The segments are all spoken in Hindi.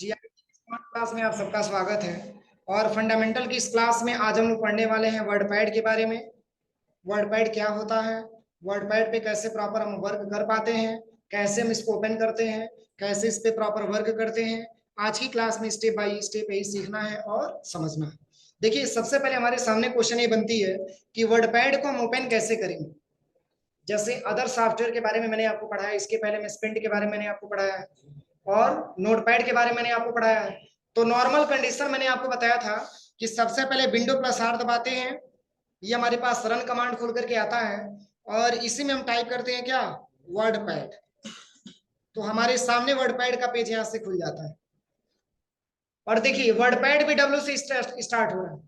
जी, स्मार्ट क्लास में आप सबका स्वागत है। और फंडामेंटल की इस क्लास में आज हम लोग पढ़ने वाले हैं वर्डपैड के बारे में। वर्डपैड क्या होता है, वर्डपैड पे कैसे प्रॉपर हम वर्क कर पाते हैं, कैसे हम इसको ओपन करते हैं, कैसे इस पे प्रॉपर वर्क करते हैं। आज की क्लास में स्टेप बाय स्टेप यही सीखना है और समझना है। देखिए, सबसे पहले हमारे सामने क्वेश्चन ये बनती है कि वर्डपैड को हम ओपन कैसे करेंगे। जैसे अदर सॉफ्टवेयर के बारे में मैंने आपको पढ़ाया, इसके पहले मैं स्प्रिंट के बारे में मैंने आपको पढ़ाया है और नोटपैड के बारे में मैंने आपको पढ़ाया है। तो नॉर्मल कंडीशन मैंने आपको बताया था कि सबसे पहले विंडो प्लस आर दबाते हैं, ये हमारे पास रन कमांड खोल करके आता है और इसी में हम टाइप करते हैं क्या, वर्डपैड। तो हमारे सामने वर्डपैड का पेज यहाँ से खुल जाता है। और देखिए, वर्डपैड भी डब्ल्यू से स्टार्ट हो रहा है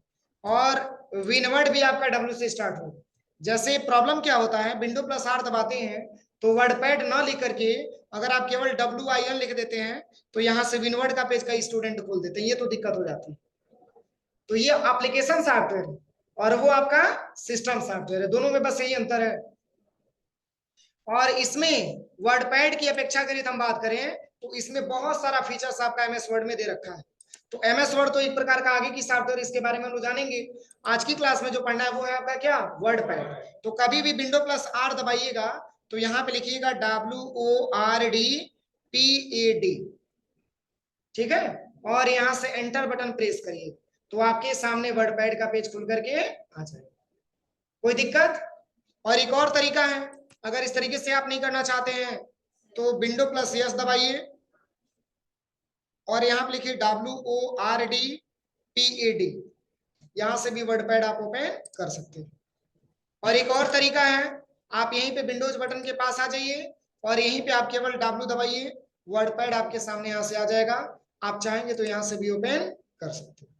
और विनवर्ड भी आपका डब्ल्यू से स्टार्ट हो रहा है। जैसे प्रॉब्लम क्या होता है, विंडो प्लस आर दबाते हैं तो वर्डपैड ना लिख करके अगर आप केवल WIN लिख देते हैं तो यहाँ से विनवर्ड का पेज का स्टूडेंट खोल देते हैं, ये तो दिक्कत हो जाती है। तो ये एप्लीकेशन सॉफ्टवेयर है और वो आपका सिस्टम सॉफ्टवेयर है, दोनों में बस यही अंतर है। और इसमें वर्डपैड की अपेक्षाकृत हम बात करें तो इसमें बहुत सारा फीचर्स आपका एमएस वर्ड में दे रखा है। तो एमएस वर्ड तो एक प्रकार का आगे की सॉफ्टवेयर, इसके बारे में हम जानेंगे। आज की क्लास में जो पढ़ना है वो है आपका क्या, वर्डपैड। तो कभी भी विंडो प्लस आर दबाइएगा तो यहाँ पे लिखिएगा WORDPAD, ठीक है। और यहाँ से एंटर बटन प्रेस करिए तो आपके सामने वर्डपैड का पेज खुल करके आ जाएगा। कोई दिक्कत? और एक और तरीका है, अगर इस तरीके से आप नहीं करना चाहते हैं तो विंडो प्लस यस दबाइए और यहाँ पे लिखिए WORDPAD, यहाँ से भी वर्डपैड आप ओपन कर सकते हैं। और एक और तरीका है, आप यहीं पे विंडोज बटन के पास आ जाइए और यहीं पे आप केवल W दबाइए, वर्डपैड आपके सामने यहाँ से आ जाएगा। आप चाहेंगे तो यहाँ से भी ओपन कर सकते हैं।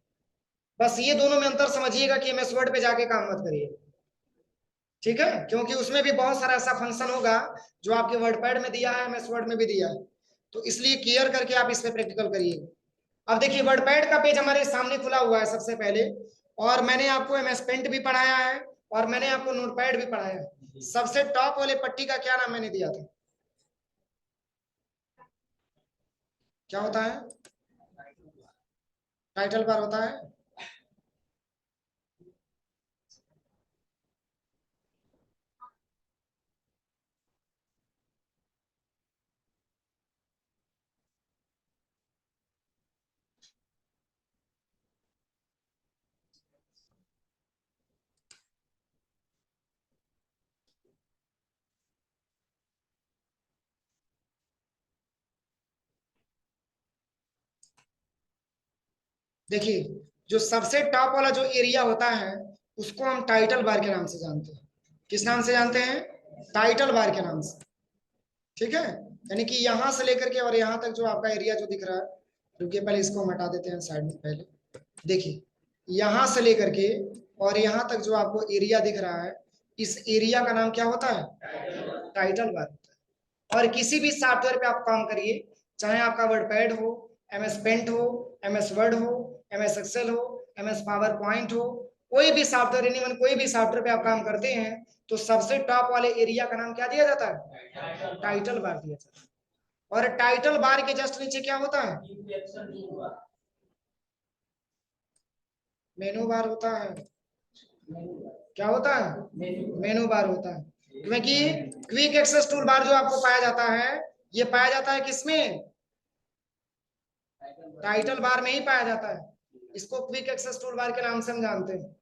बस ये दोनों में अंतर समझिएगा कि एमएस वर्ड पे जाके काम मत करिए, ठीक है, क्योंकि उसमें भी बहुत सारा ऐसा फंक्शन होगा जो आपके वर्डपैड में दिया है, एमएस वर्ड में भी दिया है। तो इसलिए केयर करके आप इस पे प्रैक्टिकल करिए। अब देखिए, वर्डपैड का पेज हमारे सामने खुला हुआ है सबसे पहले, और मैंने आपको एमएस पेंट भी पढ़ाया है और मैंने आपको नोटपैड भी पढ़ाया है। सबसे टॉप वाले पट्टी का क्या नाम मैंने दिया था, क्या होता है? टाइटल बार होता है। देखिए, जो सबसे टॉप वाला जो एरिया होता है उसको हम टाइटल बार के नाम से जानते हैं। किस नाम से जानते हैं? टाइटल बार के नाम से, ठीक है। यानी कि यहाँ से लेकर के और यहाँ तक जो आपका एरिया जो दिख रहा है, रुकिए पहले इसको हम हटा देते हैं साइड में। पहले देखिए, यहाँ से लेकर के और यहाँ तक जो आपको एरिया दिख रहा है, इस एरिया का नाम क्या होता है? टाइटल बार होता है। और किसी भी सॉफ्टवेयर पे आप काम करिए, चाहे आपका वर्डपैड हो, एमएस पेंट हो, एमएस वर्ड हो, एमएस एक्सेल हो, एमएस पावर पॉइंट हो, कोई भी सॉफ्टवेयर, इवन कोई भी सॉफ्टवेयर पे आप काम करते हैं तो सबसे टॉप वाले एरिया का नाम क्या दिया जाता है? टाइटल बार दिया जाता है। और टाइटल बार के जस्ट नीचे क्या होता है? मेनू बार होता है। क्या होता है? मेनू बार होता है। क्योंकि क्विक एक्सेस टूल बार जो आपको पाया जाता है, ये पाया जाता है किसमें? टाइटल बार में ही पाया जाता है। इसको क्विक एक्सेस टूल बार के नाम से हम जानते हैं।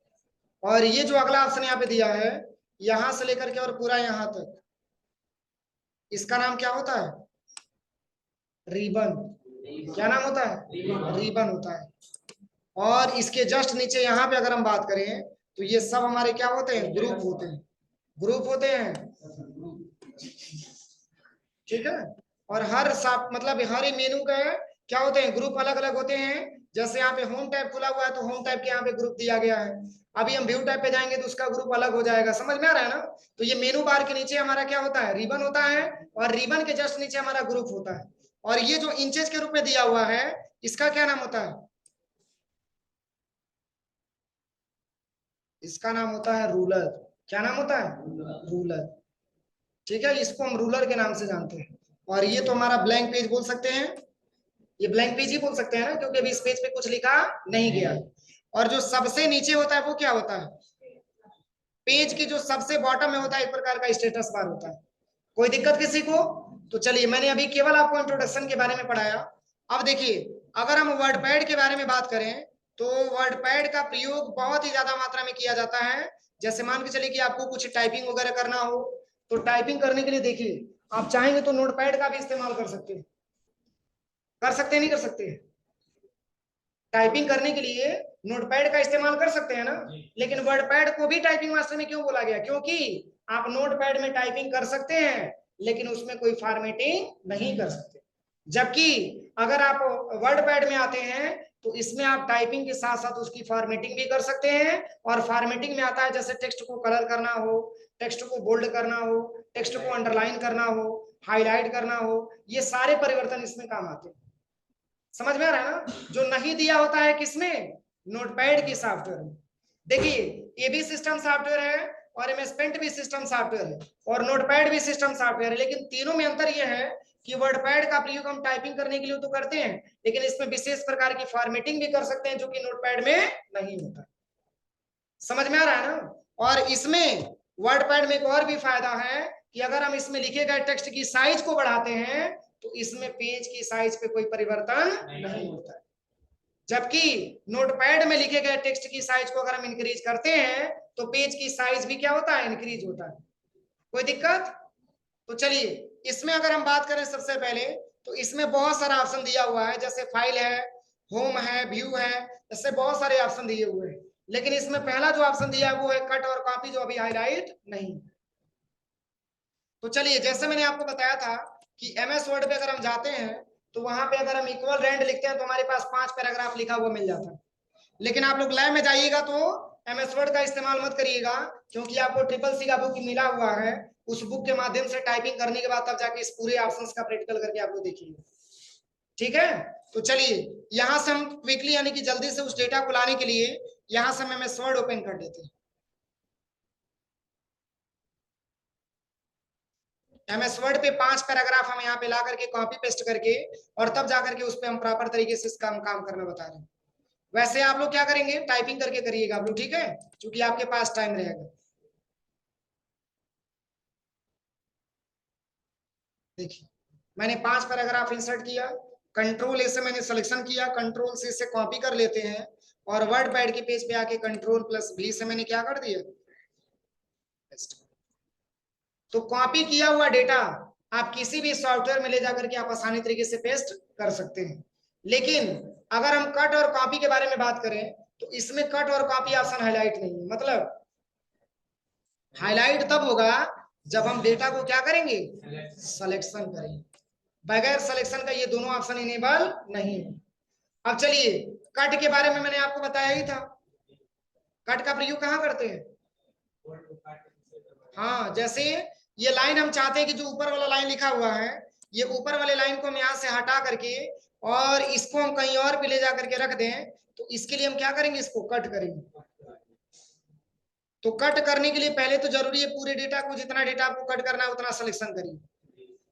और ये जो अगला ऑप्शन यहाँ पे दिया है, यहां से लेकर के और पूरा यहां तक, इसका नाम क्या होता है? रिबन। क्या नाम होता है? रिबन होता है। और इसके जस्ट नीचे यहाँ पे अगर हम बात करें तो ये सब हमारे क्या होते हैं? ग्रुप होते हैं। ग्रुप होते हैं, ठीक है। और हर साफ मतलब हर मेनू का क्या होते हैं? ग्रुप अलग अलग होते हैं। जैसे यहाँ पे होम टैब खुला हुआ है तो होम टैब के यहाँ पे ग्रुप दिया गया है। अभी हम व्यू टैब पे जाएंगे तो उसका ग्रुप अलग हो जाएगा। समझ में आ रहा है ना? तो ये मेनू बार के नीचे हमारा क्या होता है? रिबन होता है। और रिबन के जस्ट नीचे हमारा ग्रुप होता है। और ये जो इंचेस के रूप में दिया हुआ है, इसका क्या नाम होता है? इसका नाम होता है रूलर। क्या नाम होता है? रूलर, ठीक है। इसको हम रूलर के नाम से जानते हैं। और ये तो हमारा ब्लैंक पेज बोल सकते हैं। ये ब्लैंक पेज ही बोल सकते हैं ना, क्योंकि अभी इस पेज पे कुछ लिखा नहीं गया। और जो सबसे नीचे होता है वो क्या होता है? पेज की जो सबसे बॉटम में होता है एक प्रकार का स्टेटस बार होता है। कोई दिक्कत किसी को? तो चलिए, मैंने अभी केवल आपको इंट्रोडक्शन के बारे में पढ़ाया। अब देखिए, अगर हम वर्डपैड के बारे में बात करें तो वर्डपैड का प्रयोग बहुत ही ज्यादा मात्रा में किया जाता है। जैसे मान के चलिए कि आपको कुछ टाइपिंग वगैरह करना हो, तो टाइपिंग करने के लिए देखिए, आप चाहेंगे तो नोटपैड का भी इस्तेमाल कर सकते हैं। कर सकते हैं, नहीं कर सकते? टाइपिंग करने के लिए नोटपैड का इस्तेमाल कर सकते हैं ना। लेकिन वर्डपैड को भी टाइपिंग मास्टर में क्यों बोला गया? क्योंकि आप नोटपैड में टाइपिंग कर सकते हैं लेकिन उसमें कोई फॉर्मेटिंग नहीं कर सकते। जबकि अगर आप वर्डपैड में आते हैं तो इसमें आप टाइपिंग के साथ साथ उसकी फॉर्मेटिंग भी कर सकते हैं। और फॉर्मेटिंग में आता है जैसे टेक्स्ट को कलर करना हो, टेक्स्ट को बोल्ड करना हो, टेक्स्ट को अंडरलाइन करना हो, हाईलाइट करना हो, ये सारे परिवर्तन इसमें काम आते हैं। समझ में आ रहा है ना? जो नहीं दिया होता है किसमें? नोटपैड के सॉफ्टवेयर में। देखिए, ये भी सिस्टम सॉफ्टवेयर है और एमएस पेंट भी सिस्टम सॉफ्टवेयर है और नोटपैड भी सिस्टम सॉफ्टवेयर है, लेकिन तीनों में अंतर यह है कि वर्डपैड का प्रयोग हम टाइपिंग करने के लिए तो करते हैं, लेकिन इसमें विशेष प्रकार की फॉर्मेटिंग भी कर सकते हैं जो कि नोटपैड में नहीं होता। समझ में आ रहा है ना? और इसमें वर्डपैड में एक और भी फायदा है कि अगर हम इसमें लिखे गए टेक्स्ट की साइज को बढ़ाते हैं तो इसमें पेज की साइज पे कोई परिवर्तन नहीं होता है। जबकि नोटपैड में लिखे गए टेक्स्ट की साइज को अगर हम इंक्रीज करते हैं तो पेज की साइज भी क्या होता है? इंक्रीज होता है। कोई दिक्कत? तो चलिए, इसमें अगर हम बात करें सबसे पहले, तो इसमें बहुत सारा ऑप्शन दिया हुआ है, जैसे फाइल है, होम है, व्यू है, इससे बहुत सारे ऑप्शन दिए हुए हैं। लेकिन इसमें पहला जो ऑप्शन दिया है वो है कट और कॉपी, जो अभी हाईलाइट नहीं। तो चलिए, जैसे मैंने आपको बताया था कि एमएस वर्ड पे अगर हम जाते हैं तो वहां पे अगर हम इक्वल रेंड लिखते हैं तो हमारे पास 5 पैराग्राफ लिखा हुआ मिल जाता है। लेकिन आप लोग लैब में जाइएगा तो एमएस वर्ड का इस्तेमाल मत करिएगा, क्योंकि आपको ट्रिपल सी का बुक मिला हुआ है। उस बुक के माध्यम से टाइपिंग करने के बाद तब जाके इस पूरे ऑप्शंस का प्रैक्टिकल करके आप लोग देखिए। ठीक है? तो चलिए, यहां से हम क्विकली यानी कि जल्दी से उस डेटा को लाने के लिए यहां से हम एमएस वर्ड ओपन कर देते हैं। एमएस वर्ड पे 5 पैराग्राफ हम यहाँ पे ला करके कॉपी पेस्ट करके और तब जाकर के उस पर हम प्रॉपर तरीके से इसका हम काम करना बता रहे हैं। वैसे आप लोग क्या करेंगे? टाइपिंग करके करिएगा आप लोग, ठीक है? क्योंकि आपके पास टाइम रहेगा। देखिए, मैंने 5 पैराग्राफ इंसर्ट किया, कंट्रोल ए से मैंने सिलेक्शन किया, कंट्रोल से इसे कॉपी कर लेते हैं और वर्ड पैड के पेज पे आके कंट्रोल प्लस V से मैंने क्या कर दिया? तो कॉपी किया हुआ डेटा आप किसी भी सॉफ्टवेयर में ले जाकर के आप आसानी तरीके से पेस्ट कर सकते हैं। लेकिन अगर हम कट और कॉपी के बारे में बात करें तो इसमें कट और कॉपी ऑप्शन हाईलाइट नहीं है। मतलब हाईलाइट तब होगा जब हम डेटा को क्या करेंगे? सिलेक्शन करेंगे। बगैर सिलेक्शन का ये दोनों ऑप्शन इनेबल नहीं है। अब चलिए, कट के बारे में मैंने आपको बताया ही था। कट का प्रयोग कहाँ करते हैं? हाँ, जैसे ये लाइन हम चाहते हैं कि जो ऊपर वाला लाइन लिखा हुआ है, ये ऊपर वाले लाइन को हम यहाँ से हटा करके और इसको हम कहीं और भी ले जा करके रख दें, तो इसके लिए हम क्या करेंगे? इसको कट करेंगे। तो कट करने के लिए पहले तो जरूरी है पूरे डेटा को, जितना डेटा आपको कट करना है उतना सिलेक्शन करिए।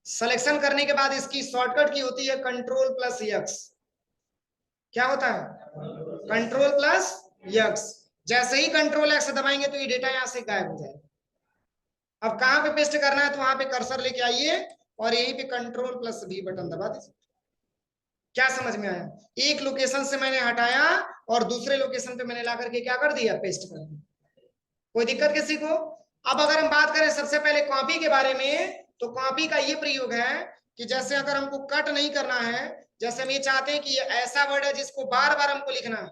सिलेक्शन करने के बाद इसकी शॉर्टकट की होती है कंट्रोल प्लस यक्स। क्या होता है? Control plus x. जैसे ही कंट्रोल एक्स दबाएंगे तो ये डेटा यहाँ से गायब हो जाएगा। अब कहां पे पेस्ट करना है तो वहां पे कर्सर लेके आइए और यहीं पे कंट्रोल प्लस V बटन दबा दीजिए। क्या समझ में आया? एक लोकेशन से मैंने हटाया और दूसरे लोकेशन पे मैंने ला करके क्या कर दिया? पेस्ट कर दिया। कोई दिक्कत किसी को? अब अगर हम बात करें सबसे पहले कॉपी के बारे में, तो कॉपी का ये प्रयोग है कि जैसे अगर हमको कट नहीं करना है, जैसे हम ये चाहते हैं कि ये ऐसा वर्ड है जिसको बार बार हमको लिखना है,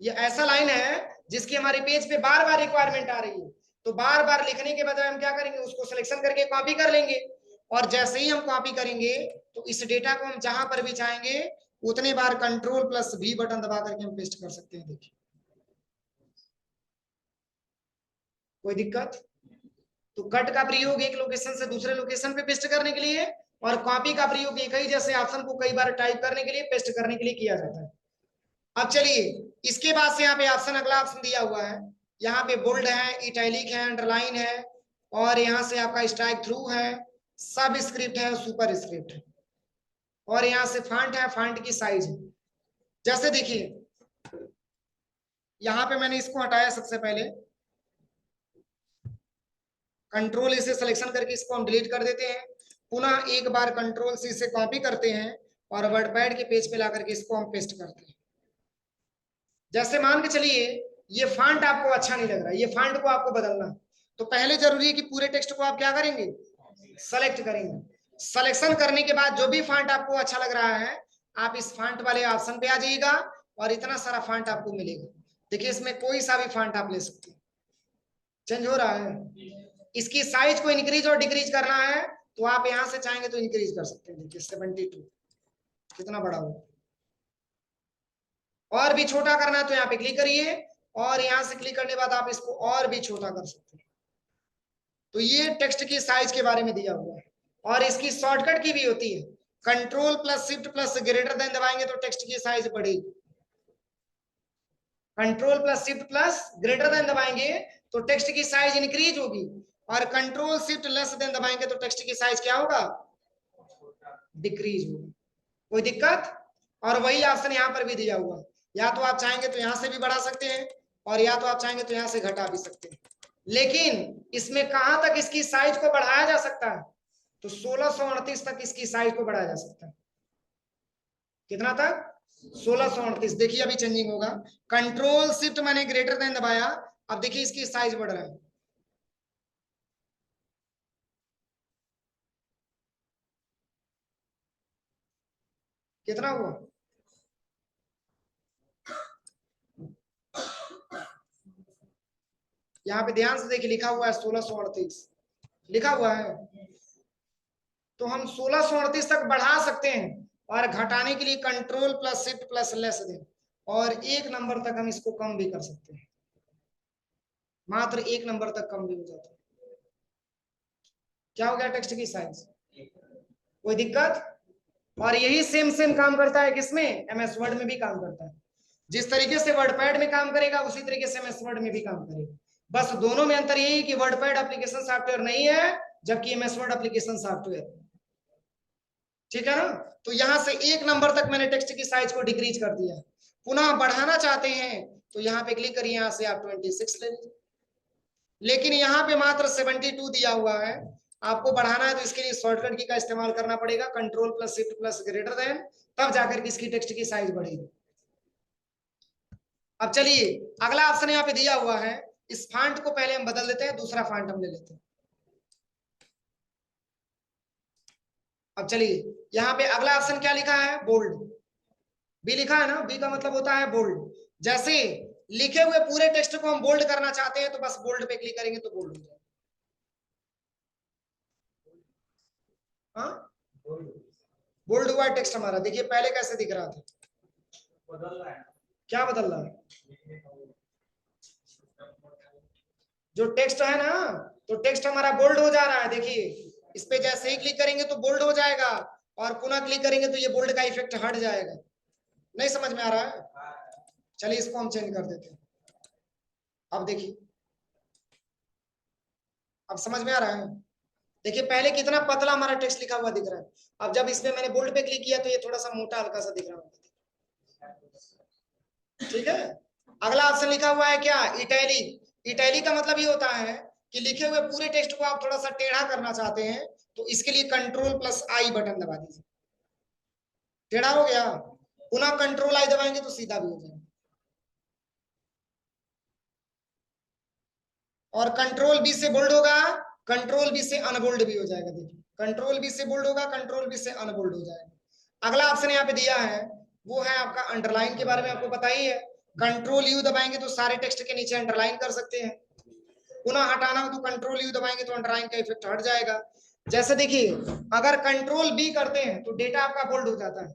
ये ऐसा लाइन है जिसकी हमारे पेज पे बार बार रिक्वायरमेंट आ रही है, तो बार बार लिखने के बजाय हम क्या करेंगे? उसको सिलेक्शन करके कॉपी कर लेंगे और जैसे ही हम कॉपी करेंगे तो इस डेटा को हम जहां पर भी चाहेंगे उतने बार कंट्रोल प्लस V बटन दबा करके हम पेस्ट कर सकते हैं। देखिए, कोई दिक्कत? तो कट का प्रयोग एक लोकेशन से दूसरे लोकेशन पे पेस्ट करने के लिए और कॉपी का प्रयोग एक ही जैसे ऑप्शन को कई बार टाइप करने के लिए, पेस्ट करने के लिए किया जाता है। अब चलिए, इसके बाद से यहाँ पे ऑप्शन, अगला ऑप्शन दिया हुआ है, यहाँ पे बोल्ड है, इटैलिक है, अंडरलाइन है और यहाँ से आपका स्ट्राइक थ्रू है, सब स्क्रिप्ट है, सुपर स्क्रिप्ट है। और यहाँ से फॉन्ट है, फॉन्ट की साइज है। जैसे देखिए यहाँ पे मैंने इसको हटाया, सबसे पहले कंट्रोल से सिलेक्शन करके इसको हम डिलीट कर देते हैं, पुनः एक बार कंट्रोल सी से कॉपी करते हैं और वर्डपैड के पेज पे ला करके इसको हम पेस्ट करते हैं। जैसे मान के चलिए ये फॉन्ट आपको अच्छा नहीं लग रहा है, ये फॉन्ट को आपको बदलना है, तो पहले जरूरी है कि पूरे टेक्स्ट को आप क्या करेंगे, सेलेक्ट करेंगे। सिलेक्शन करने के बाद जो भी फॉन्ट आपको अच्छा लग रहा है आप इस फॉन्ट वाले ऑप्शन पे आ जाइएगा और इतना सारा फॉन्ट आपको मिलेगा। देखिए इसमें कोई सा भी फॉन्ट आप ले सकते हैं, चेंज हो रहा है। इसकी साइज को इंक्रीज और डिक्रीज करना है तो आप यहां से चाहेंगे तो इंक्रीज कर सकते हैं। देखिए 72 कितना बड़ा हो, और भी छोटा करना है तो यहाँ पे क्लिक करिए और यहां से क्लिक करने के बाद आप इसको और भी छोटा कर सकते हैं। तो ये टेक्स्ट की साइज के बारे में दिया हुआ है। और इसकी शॉर्टकट की भी होती है, control plus shift plus greater than दबाएंगे तो टेक्स्ट की साइज बढ़ेगी। Control plus shift plus greater than दबाएंगे तो टेक्स्ट की साइज इंक्रीज होगी, और कंट्रोल शिफ्ट लेस देन दबाएंगे तो टेक्स्ट की साइज क्या होगा, डिक्रीज होगी। कोई दिक्कत? और वही ऑप्शन यहाँ पर भी दिया हुआ है, या तो आप चाहेंगे तो यहाँ से भी बढ़ा सकते हैं और या तो आप चाहेंगे तो यहाँ से घटा भी सकते हैं। लेकिन इसमें कहां तक इसकी साइज को बढ़ाया जा सकता है, तो 1638 तक इसकी साइज को बढ़ाया जा सकता है। कितना तक? 1638। देखिए अभी चेंजिंग होगा, कंट्रोल शिफ्ट मैंने ग्रेटर देन दबाया, अब देखिए इसकी साइज बढ़ रहा है। कितना हुआ? यहाँ पे ध्यान से देखिए लिखा हुआ है 1638 लिखा हुआ है, तो हम 1638 तक बढ़ा सकते हैं और घटाने के लिए control plus shift plus less दें, और एक नंबर तक हम इसको कम भी कर सकते हैं, मात्र एक नंबर तक कम भी हो जाता है। क्या हो गया टेक्स्ट की साइज? कोई दिक्कत? और यही सेम काम करता है किसमें, एमएस वर्ड में भी काम करता है। जिस तरीके से वर्डपैड में काम करेगा उसी तरीके से एमएस वर्ड में भी काम करेगा। बस दोनों में अंतर यही कि वर्डपैड एप्लीकेशन सॉफ्टवेयर नहीं है जबकि एमएस वर्ड एप्लीकेशन सॉफ्टवेयर। ठीक है ना? तो यहां से एक नंबर तक मैंने टेक्स्ट की साइज को डिक्रीज कर दिया। पुनः बढ़ाना चाहते हैं तो यहाँ पे क्लिक करिए, यहां से आप 26 ले लीजिए। लेकिन यहाँ पे मात्र 72 दिया हुआ है, आपको बढ़ाना है तो इसके लिए शॉर्टकट की का इस्तेमाल करना पड़ेगा, control plus shift plus greater than, तब जाकर इसकी टेक्स्ट की साइज बढ़ेगी। अब चलिए अगला ऑप्शन यहाँ पे दिया हुआ है, इस फॉन्ट को पहले हम बदल देते हैं, दूसरा फॉन्ट हम ले लेते हैं। अब चलिए यहाँ पे अगला ऑप्शन क्या लिखा है, बोल्ड। बी लिखा है ना, बी का मतलब होता है बोल्ड। जैसे लिखे हुए पूरे टेक्स्ट को हम बोल्ड करना चाहते हैं तो बस बोल्ड पे क्लिक करेंगे तो बोल्ड हो जाएगा। हाँ बोल्ड हुआ टेक्स्ट हमारा। देखिए पहले कैसे दिख रहा था, बदल रहा है। क्या बदल रहा है? जो टेक्स्ट है ना, तो टेक्स्ट हमारा बोल्ड हो जा रहा है। देखिए इस पे जैसे ही क्लिक करेंगे तो बोल्ड हो जाएगा और पुनः क्लिक करेंगे तो ये बोल्ड का इफेक्ट हट जाएगा। नहीं समझ में आ रहा है? चलिए इसको हम चेंज कर देते हैं। अब देखिए अब समझ में आ रहा है? देखिए पहले कितना पतला हमारा टेक्स्ट लिखा हुआ दिख रहा है, अब जब इसमें मैंने बोल्ड पे क्लिक किया तो ये थोड़ा सा मोटा हल्का सा दिख रहा है। ठीक है। अगला ऑप्शन लिखा हुआ है क्या, इटैलिक। इटैलिक का मतलब ये होता है कि लिखे हुए पूरे टेक्स्ट को आप थोड़ा सा टेढ़ा करना चाहते हैं तो इसके लिए कंट्रोल प्लस आई बटन दबा दीजिए, टेढ़ा हो गया। पुनः कंट्रोल आई दबाएंगे तो सीधा भी हो जाएगा। और कंट्रोल बी से बोल्ड होगा, कंट्रोल बी से अनबोल्ड भी हो जाएगा। देखिए कंट्रोल बी से बोल्ड होगा, कंट्रोल बी से अनबोल्ड हो जाएगा। अगला ऑप्शन यहाँ पे दिया है वो है आपका अंडरलाइन के बारे में आपको पता ही है, कंट्रोल यू दबाएंगे तो सारे टेक्स्ट के नीचे अंडरलाइन कर सकते हैं, पुनः हटाना हो तो कंट्रोल यू दबाएंगे तो अंडरलाइन का इफेक्ट हट जाएगा। जैसे देखिए अगर कंट्रोल बी करते हैं तो डेटा आपका बोल्ड हो जाता है,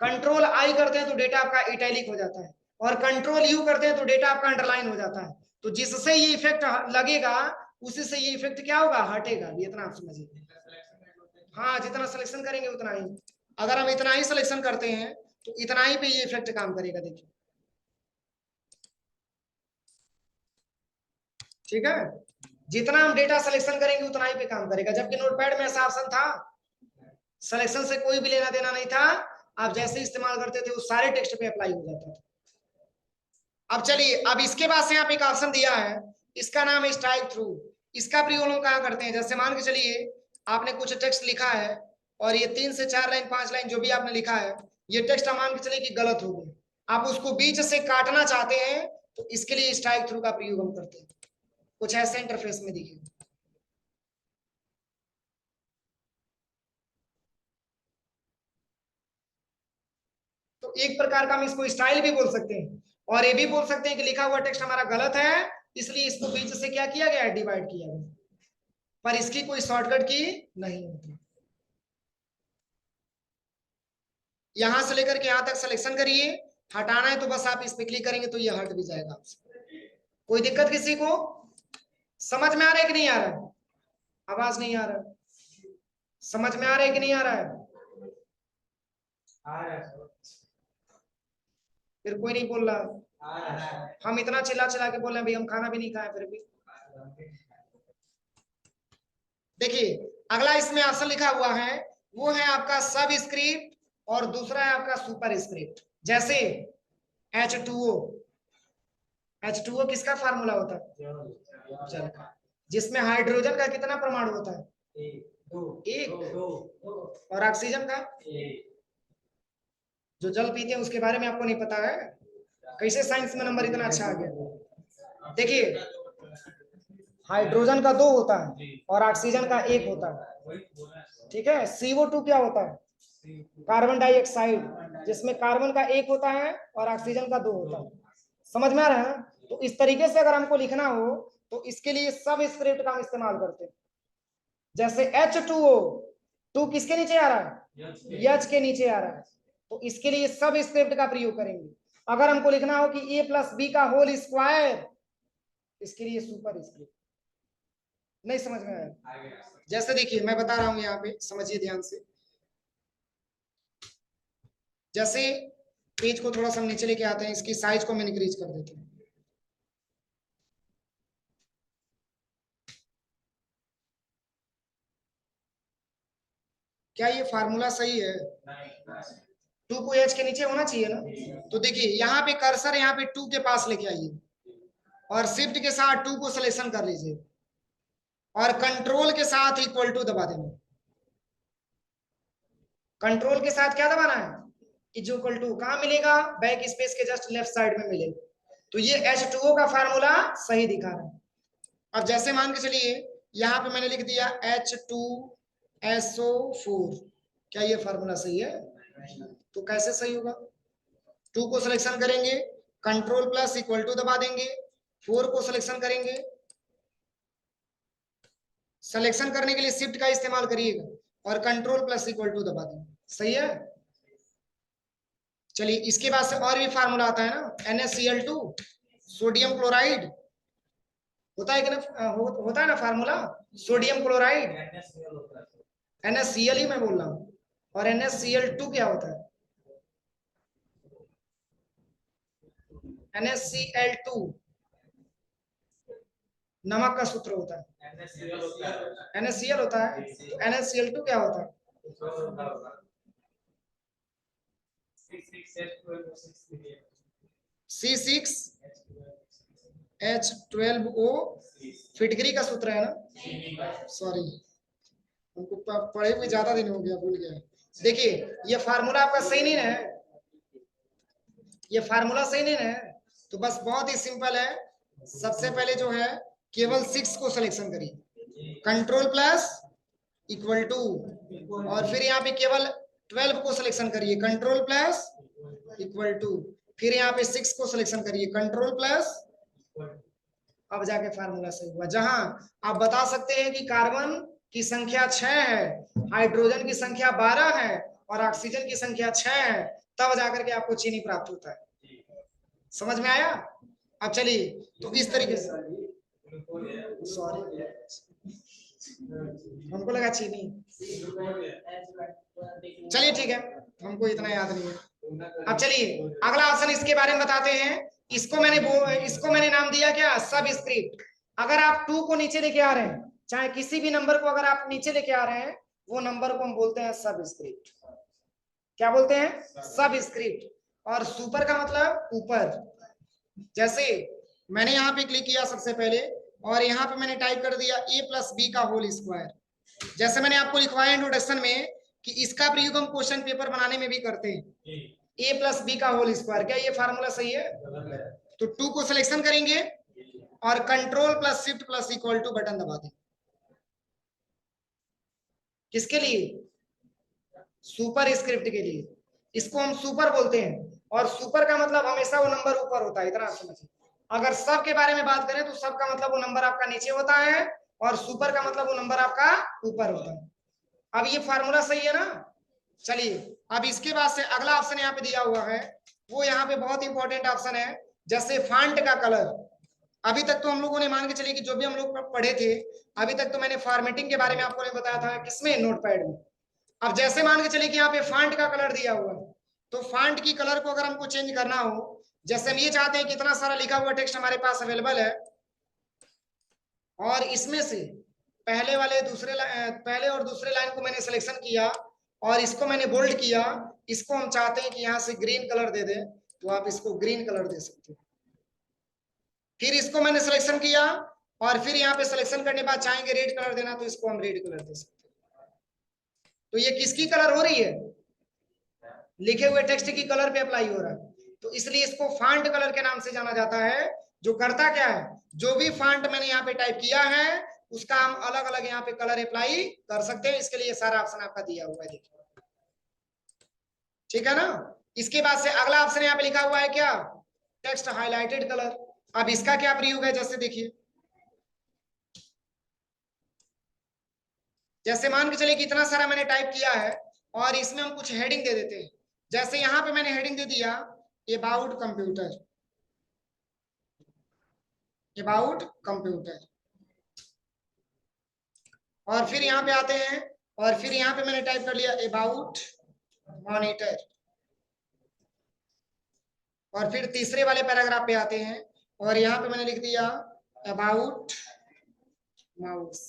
कंट्रोल आई करते हैं तो डेटा आपका इटैलिक हो जाता है, और कंट्रोल यू करते हैं तो डेटा आपका अंडरलाइन हो जाता है। तो जिससे ये इफेक्ट लगेगा उसी से ये इफेक्ट क्या होगा, हटेगा। इतना आप समझिए। हाँ जितना सिलेक्शन करेंगे उतना ही, अगर हम इतना ही सिलेक्शन करते हैं तो इतना ही पे ये इफेक्ट काम करेगा। देखिए ठीक है, जितना हम डेटा सिलेक्शन करेंगे उतना ही पे काम करेगा, जबकि नोटपैड में ऐसा ऑप्शन था सिलेक्शन से कोई भी लेना देना नहीं था, आप जैसे इस्तेमाल करते थे वो सारे टेक्स्ट पे अप्लाई हो जाता था। अब चलिए, अब इसके बाद से आप एक ऑप्शन दिया है, इसका नाम है स्ट्राइक थ्रू। इसका प्रयोग हम कहाँ करते हैं? जैसे मान के चलिए आपने कुछ टेक्स्ट लिखा है और ये 3 से 4 लाइन 5 लाइन जो भी आपने लिखा है, ये टेक्स्ट मान के चलिए कि गलत हो गई, आप उसको बीच से काटना चाहते हैं, तो इसके लिए स्ट्राइक थ्रू का प्रयोग हम करते हैं। कुछ ऐसे इंटरफेस में दिखे। तो एक प्रकार का हम इसको स्टाइल भी बोल सकते हैं, और ये भी बोल सकते हैं कि लिखा हुआ टेक्स्ट हमारा गलत है, इसलिए इसको बीच से क्या किया गया है? डिवाइड किया गया। पर इसकी कोई शॉर्टकट की नहीं होती। यहां से लेकर के यहां तक सिलेक्शन करिए, हटाना है तो बस आप इस पे क्लिक करेंगे तो ये हट भी जाएगा आपसे। कोई दिक्कत किसी को? समझ में आ रहा है कि नहीं आ रहा है? आवाज नहीं आ रहा है? समझ में आ रहा है कि नहीं आ रहा है? फिर कोई नहीं बोल रहा। हम इतना चिल्ला चिल्ला के बोल रहे हैं भाई, हम खाना भी नहीं खाए फिर भी। देखिए अगला इसमें ऑप्शन लिखा हुआ है, वो है आपका सब स्क्रिप्ट और दूसरा है आपका सुपर स्क्रिप्ट। जैसे H2O, H2O किसका फार्मूला होता है? जल का। जिसमें हाइड्रोजन का कितना परमाणु होता है? एक। और ऑक्सीजन का? जो जल पीते हैं उसके बारे में आपको नहीं पता है? कैसे साइंस में नंबर इतना अच्छा आ गया? देखिए हाइड्रोजन का 2 होता है और ऑक्सीजन का 1 होता है, ठीक है। CO2 क्या होता है? कार्बन डाइऑक्साइड, जिसमें कार्बन का 1 होता है और ऑक्सीजन का 2 होता है। समझ में आ रहा है? तो इस तरीके से अगर हमको लिखना हो तो इसके लिए सब स्क्रिप्ट का हम इस्तेमाल करते हैं। जैसे H2O, 2 किसके नीचे आ रहा है? H के नीचे आ रहा है, तो इसके लिए सब स्क्रिप्ट का प्रयोग करेंगे। अगर हमको लिखना हो कि A+B का होल स्क्वायर, इसके लिए सुपर स्क्रिप्ट। नहीं समझ में आया? जैसे देखिए मैं बता रहा हूं, यहाँ पे समझिए ध्यान से। जैसे पेज को थोड़ा सा नीचे लेके आते हैं, इसकी साइज को हम इंक्रीज कर देते हैं। क्या ये फार्मूला सही है? 2 को H के नीचे होना चाहिए ना। तो देखिए यहाँ पे कर्सर यहाँ पे 2 के पास लेके आइए और शिफ्ट के साथ 2 को सिलेक्शन कर लीजिए और कंट्रोल के साथ इक्वल टू दबा देना। कंट्रोल के साथ क्या दबाना है? Equal to. कहां मिलेगा? बैक स्पेस के जस्ट लेफ्ट साइड में मिलेगा। तो ये H2O का फार्मूला सही दिखा रहा है। अब जैसे मान के चलिए यहाँ पे मैंने लिख दिया H2SO4, क्या ये फार्मूला सही है? तो कैसे सही होगा? 2 को सिलेक्शन करेंगे, कंट्रोल प्लस इक्वल टू दबा देंगे, 4 को सिलेक्शन करेंगे, सिलेक्शन करने के लिए शिफ्ट का इस्तेमाल करिएगा और कंट्रोल प्लस इक्वल टू दबा देंगे। सही है? चलिए इसके बाद से और भी फार्मूला आता है ना, NaCl2, सोडियम क्लोराइड होता है कि ना? होता है ना फार्मूला, सोडियम क्लोराइड। NaCl ही मैं बोल रहा हूँ। और NaCl2 क्या होता है? NaCl2 नमक का सूत्र होता है। NaCl होता है, तो NaCl2 क्या होता है? C6H12O, फिटकरी का सूत्र है ना? सॉरी, हमको पढ़े हुए ज्यादा दिन हो गया, भूल गया। देखिए ये फार्मूला आपका सही नहीं है, ये फार्मूला सही नहीं है। तो बस बहुत ही सिंपल है, सबसे पहले जो है केवल 6 को सिलेक्शन करिए, कंट्रोल प्लस इक्वल टू, और फिर यहाँ पे केवल 12 को सिलेक्शन करिए, कंट्रोल प्लस इक्वल टू, फिर यहाँ पे 6 को सिलेक्शन करिए, कंट्रोल प्लस, अब जाके फार्मूला सही हुआ। जहां आप बता सकते हैं कि कार्बन की संख्या 6 है, हाइड्रोजन की संख्या 12 है और ऑक्सीजन की संख्या 6 है, तब जाकर के आपको चीनी प्राप्त होता है। समझ में आया? अब चलिए, तो इस तरीके से, सॉरी हमको लगा चीनी। चलिए ठीक है, हमको इतना याद नहीं है। अब चलिए अगला ऑप्शन इसके बारे में बताते हैं। इसको मैंने नाम दिया क्या? सब स्क्रिप्ट। अगर आप 2 को नीचे लेके आ रहे हैं, चाहे किसी भी नंबर को अगर आप नीचे लेके आ रहे हैं, वो नंबर को हम बोलते हैं सबस्क्रिप्ट। क्या बोलते हैं? सबस्क्रिप्ट। और सुपर का मतलब ऊपर। जैसे मैंने यहाँ पे क्लिक किया सबसे पहले और यहाँ पे मैंने टाइप कर दिया a प्लस बी का होल स्क्वायर। जैसे मैंने आपको लिखवाया इंट्रोडक्शन में कि इसका प्रयोग हम क्वेश्चन पेपर बनाने में भी करते हैं, a प्लस बी का होल स्क्वायर। क्या ये फार्मूला सही है? तो 2 को सिलेक्शन करेंगे और control plus shift plus equal to button दबा दें। किसके लिए? सुपर स्क्रिप्ट के लिए। इसको हम सुपर बोलते हैं और सुपर का मतलब हमेशा वो नंबर ऊपर होता है, इतना आप समझिए। अगर सब के बारे में बात करें तो सब का मतलब वो नंबर आपका नीचे होता है और सुपर का मतलब वो नंबर आपका ऊपर होता है। अब ये फार्मूला सही है ना? चलिए अब इसके बाद से अगला ऑप्शन यहाँ पे दिया हुआ है, वो यहाँ पे बहुत इंपॉर्टेंट ऑप्शन है। जैसे फॉन्ट का कलर। अभी तक तो हम लोगों ने मान के चलिए कि जो भी हम लोग पढ़े थे अभी तक तो मैंने फॉर्मेटिंग के बारे में आपको नहीं बताया था, किसमें? नोटपैड में। अब जैसे मान के चलिए कि यहाँ पे फॉन्ट का कलर दिया हुआ है, तो फॉन्ट की कलर को अगर हमको चेंज करना हो, जैसे हम ये चाहते हैं कि इतना सारा लिखा हुआ टेक्स्ट हमारे पास अवेलेबल है और इसमें से पहले और दूसरे लाइन को मैंने सिलेक्शन किया और इसको मैंने बोल्ड किया, इसको हम चाहते हैं कि यहाँ से ग्रीन कलर दे दें, तो आप इसको ग्रीन कलर दे सकते हो। फिर इसको मैंने सिलेक्शन किया और फिर यहाँ पे सिलेक्शन करने के बाद चाहेंगे रेड कलर देना, तो इसको हम रेड कलर दे सकते हैं। तो ये किसकी कलर हो रही है? लिखे हुए टेक्स्ट की कलर पे अप्लाई हो रहा है, तो इसलिए इसको फॉन्ट कलर के नाम से जाना जाता है। जो करता क्या है, जो भी फॉन्ट मैंने यहाँ पे टाइप किया है उसका हम अलग अलग यहाँ पे कलर अप्लाई कर सकते हैं। इसके लिए सारा ऑप्शन आपका दिया हुआ है, देखिए। ठीक है ना? इसके बाद से अगला ऑप्शन यहाँ पे लिखा हुआ है क्या? Text highlighted colour. अब इसका क्या प्रयोग है, जैसे देखिए, जैसे मान के चलिए कि इतना सारा मैंने टाइप किया है और इसमें हम कुछ हेडिंग दे देते हैं। जैसे यहाँ पे मैंने हेडिंग दे दिया अबाउट कंप्यूटर, अबाउट कंप्यूटर। और फिर यहाँ पे आते हैं और फिर यहाँ पे मैंने टाइप कर लिया अबाउट मॉनिटर। और फिर तीसरे वाले पैराग्राफ पे आते हैं और यहाँ पे मैंने लिख दिया अबाउट माउस।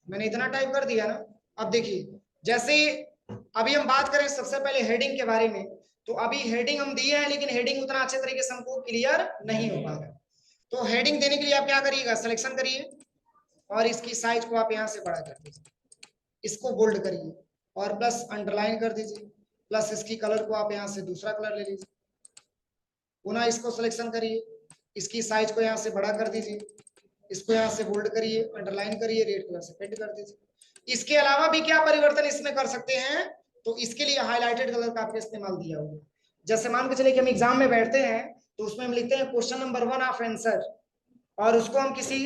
मैंने इतना टाइप कर दिया ना। अब देखिए, जैसे अभी हम बात करें सबसे पहले हेडिंग के बारे में, तो अभी हेडिंग हम दिए हैं लेकिन हेडिंग उतना अच्छे तरीके से हमको क्लियर नहीं हो पा रहा। तो हेडिंग देने के लिए आप क्या करिएगा, सिलेक्शन करिए और इसकी साइज को आप यहाँ से बड़ा कर दीजिए, इसको बोल्ड करिए और प्लस अंडरलाइन कर दीजिए, प्लस इसकी कलर को आप यहाँ से दूसरा कलर ले लीजिए, पुनः इसको सिलेक्शन करिए, इसकी साइज को यहाँ से बड़ा कर दीजिए, इसको यहाँ से बोल्ड करिए, अंडरलाइन करिए, रेड कलर से पेंट कर दीजिए। इसके अलावा भी क्या परिवर्तन इसमें कर सकते हैं, तो इसके लिए हाईलाइटेड कलर का आपने इस्तेमाल दिया होगा। जैसे मान के चलिए कि हम एग्जाम में बैठते हैं तो उसमें हम लिखते हैं क्वेश्चन नंबर 1 ऑफ आंसर, और उसको हम किसी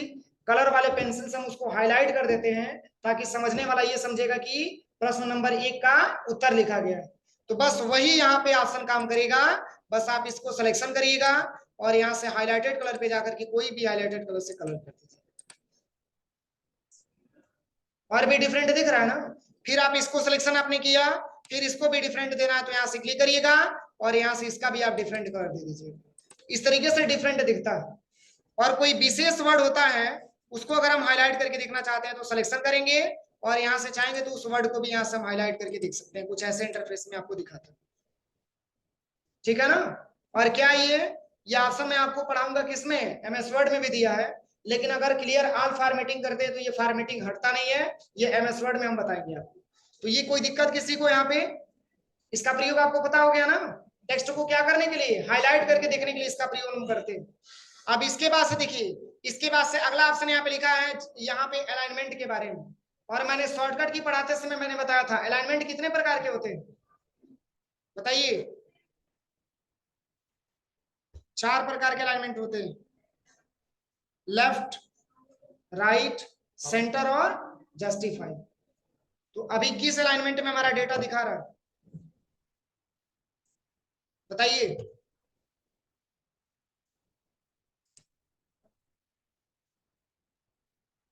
कलर वाले पेंसिल से हम उसको हाईलाइट कर देते हैं ताकि समझने वाला ये समझेगा कि प्रश्न नंबर 1 का उत्तर लिखा गया है। तो बस वही यहाँ पे ऑप्शन काम करेगा। बस आप इसको सिलेक्शन करिएगा और यहाँ से हाईलाइटेड कलर पे जाकर के कोई भी हाईलाइटेड कलर से कलर कर दीजिए। और भी डिफरेंट दिख रहा है ना? फिर आप इसको सिलेक्शन आपने किया, फिर इसको भी डिफरेंट देना है तो यहाँ से क्लिक करिएगा और यहाँ से इसका भी आप डिफरेंट कर दे दीजिए। इस तरीके से डिफरेंट दिखता है। और कोई विशेष वर्ड होता है उसको अगर हम हाईलाइट करके देखना चाहते हैं तो सिलेक्शन करेंगे और यहाँ से चाहेंगे तो उस वर्ड को भी यहाँ से हम हाईलाइट करके देख सकते हैं। कुछ ऐसे इंटरफेस में आपको दिखाता है। ठीक है ना? और क्या ये ऑप्शन मैं आपको पढ़ाऊंगा किसमें, एमएस वर्ड में भी दिया है, लेकिन अगर क्लियर ऑल फॉर्मेटिंग करते हैं तो ये फॉर्मेटिंग हटता नहीं है, ये एमएस वर्ड में हम बताएंगे आपको। तो ये कोई दिक्कत किसी को यहाँ पे, इसका प्रयोग आपको पता हो गया ना? टेक्स्ट को क्या करने के लिए, हाईलाइट करके देखने के लिए इसका प्रयोग हम करते हैं। अब इसके बाद से देखिए, इसके बाद से अगला ऑप्शन यहाँ पे लिखा है, यहाँ पे अलाइनमेंट के बारे में। और मैंने शॉर्टकट की पढ़ाते समय मैंने बताया था अलाइनमेंट कितने प्रकार के होते हैं, बताइए। 4 प्रकार के अलाइनमेंट होते हैं, लेफ्ट, राइट, सेंटर और जस्टिफाई। तो अभी किस अलाइनमेंट में हमारा डेटा दिखा रहा है, बताइए।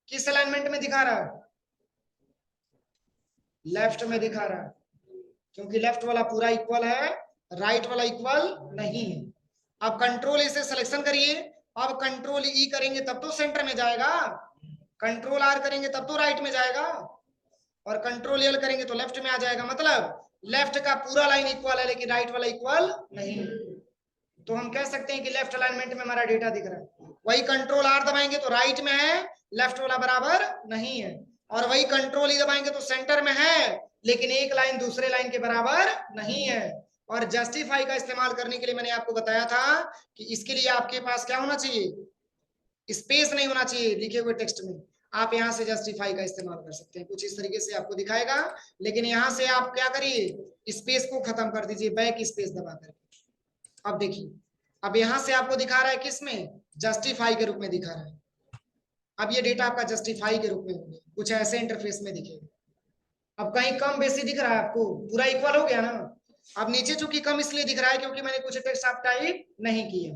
किस अलाइनमेंट में दिखा रहा है, लेफ्ट में दिखा रहा है। क्योंकि लेफ्ट वाला पूरा इक्वल है, राइट वाला इक्वल नहीं है। अब कंट्रोल इसे सिलेक्शन करिए, अब कंट्रोल ई करेंगे तब तो सेंटर में जाएगा, कंट्रोल आर करेंगे तब तो राइट में जाएगा, और कंट्रोल एल करेंगे तो लेफ्ट में आ जाएगा। मतलब लेफ्ट का पूरा लाइन इक्वल है लेकिन राइट वाला इक्वल नहीं। तो हम कह सकते हैं कि लेफ्ट अलाइनमेंट में हमारा डेटा दिख रहा है। वही कंट्रोल आर दबाएंगे तो राइट में है, लेफ्ट वाला बराबर नहीं है, और वही कंट्रोल ई दबाएंगे तो सेंटर में है लेकिन एक लाइन दूसरे लाइन के बराबर नहीं है। और जस्टिफाई का इस्तेमाल करने के लिए मैंने आपको बताया था कि इसके लिए आपके पास क्या होना चाहिए, स्पेस नहीं होना चाहिए लिखे हुए टेक्स्ट में। आप यहाँ से जस्टिफाई का इस्तेमाल कर सकते हैं, कुछ इस तरीके से आपको दिखाएगा, लेकिन यहाँ से आप क्या करिए, स्पेस को खत्म कर दीजिए बैक स्पेस दबा करके। अब देखिए, अब यहाँ से आपको दिखा रहा है किसमें, जस्टिफाई के रूप में दिखा रहा है। अब ये डेटा आपका जस्टिफाई के रूप में हो गया, कुछ ऐसे इंटरफेस में दिखेगा। अब कहीं कम बेसी दिख रहा है आपको, पूरा इक्वल हो गया ना। अब नीचे चूंकि कम इसलिए दिख रहा है क्योंकि मैंने कुछ टेक्स्ट आप टाइप नहीं किए।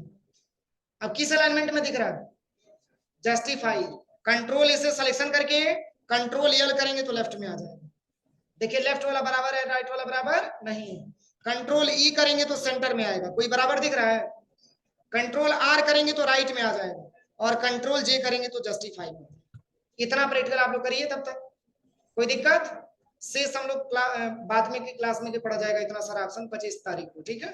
अब किस अलाइनमेंट में दिख रहा है, जस्टिफाई। कंट्रोल इसे सिलेक्शन करके कंट्रोल एल करेंगे तो लेफ्ट में आ जाएगा। देखिए लेफ्ट वाला बराबर है, राइट वाला बराबर नहीं है। कंट्रोल ई करेंगे तो सेंटर में आएगा, कोई बराबर दिख रहा है। कंट्रोल आर करेंगे तो राइट में आ जाएगा, और कंट्रोल जे करेंगे तो जस्टिफाई में। इतना प्रैक्टिकल आप लोग करिए, तब तक कोई दिक्कत शेष हम लोग बाद में की क्लास में पढ़ा जाएगा। इतना सारा ऑप्शन 25 तारीख को, ठीक है।